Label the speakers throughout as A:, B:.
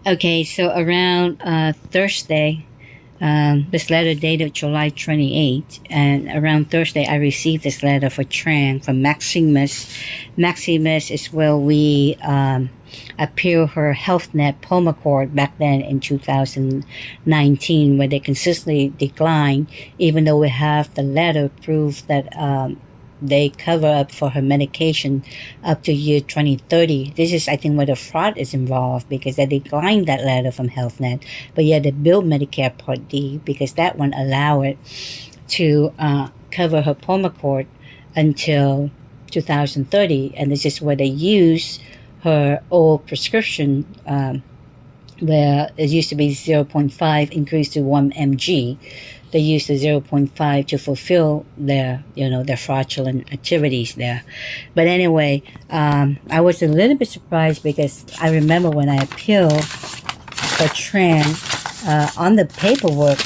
A: Okay, so around Thursday, this letter dated July 28th, and around Thursday, I received this letter for Tran from Maximus. Maximus is where we appeal her HealthNet Pulmicort back then in 2019, where they consistently decline, even though we have the letter proof that they cover up for her medication up to year 2030. This is, I think, where the fraud is involved because they declined that letter from HealthNet, but yet they billed Medicare Part D because that one allowed it to cover her Pulmicort until 2030, and this is where they use her old prescription. Where it used to be zero point 0.5 increased to 1 mg, they used the zero point 0.5 to fulfill their fraudulent activities there. But anyway, I was a little bit surprised because I remember when I appealed for Tran on the paperwork,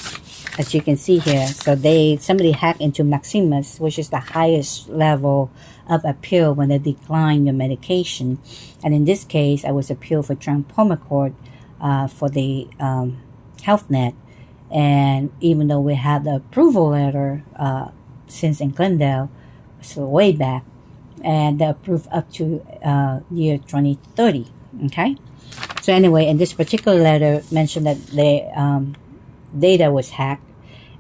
A: as you can see here. So somebody hacked into Maximus, which is the highest level of appeal when they decline your medication. And in this case, I was appealed for Tran Pulmicort for the HealthNet. And even though we had the approval letter since in Glendale, so way back, and they approved up to year 2030. Okay. So anyway, in this particular letter mentioned that the data was hacked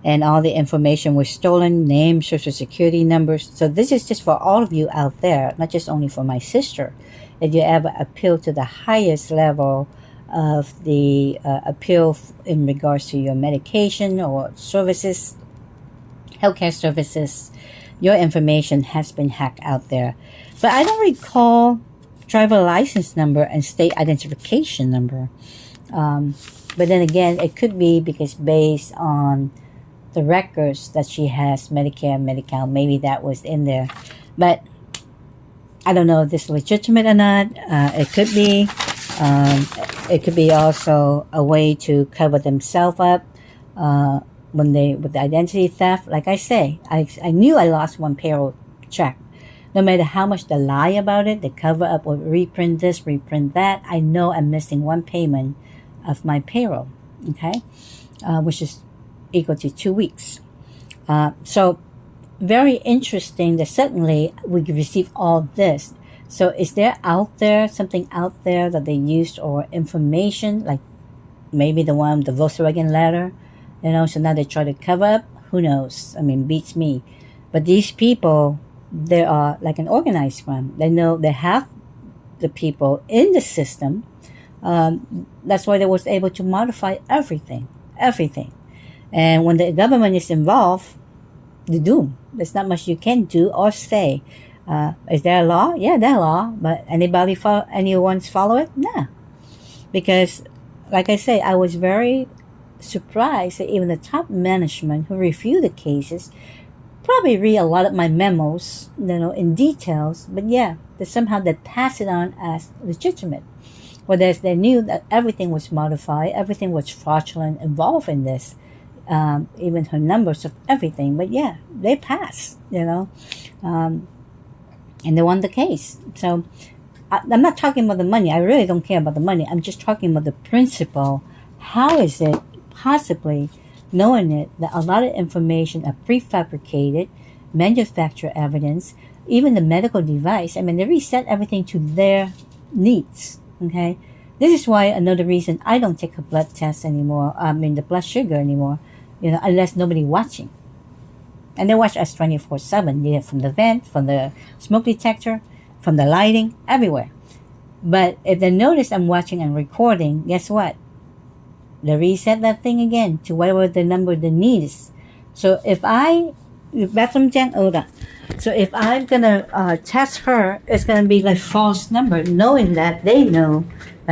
A: and all the information was stolen, names, social security numbers. So this is just for all of you out there, not just only for my sister. If you ever appeal to the highest level of the appeal in regards to your medication or services, healthcare services, your information has been hacked out there. But I don't recall driver license number and state identification number. But then again, it could be because based on the records that she has, Medicare, Medi-Cal, maybe that was in there. But I don't know if this is legitimate or not. It could be. It could be also a way to cover themselves up with the identity theft. Like I say, I knew I lost one payroll check. No matter how much they lie about it, they cover up or reprint this, reprint that. I know I'm missing one payment of my payroll, okay, which is equal to 2 weeks. So very interesting that suddenly we receive all this. So is there something out there that they used or information, like maybe the Volkswagen letter, so now they try to cover up? Who knows? I mean, beats me. But these people, they are like an organized crime. They know they have the people in the system. That's why they was able to modify everything. And when the government is involved, the doom. There's not much you can do or say. Is there a law? Yeah, there's a law, but anyone's follow it? Nah. Because, like I say, I was very surprised that even the top management who reviewed the cases probably read a lot of my memos, in details, but yeah, somehow they pass it on as legitimate. Whereas they knew that everything was modified, everything was fraudulent involved in this, even her numbers of everything. But yeah, they passed, and they won the case. So I'm not talking about the money. I really don't care about the money. I'm just talking about the principle. How is it possibly, knowing it, that a lot of information are prefabricated, manufactured evidence, even the medical device, they reset everything to their needs, okay? This is why another reason I don't take a blood test anymore, the blood sugar anymore, unless nobody watching. And they watch us 24/7, from the vent, from the smoke detector, from the lighting, everywhere. But if they notice I'm watching and recording, guess what? They reset that thing again to whatever the number the need is. So if I'm gonna test her, it's gonna be like false number, knowing that they know that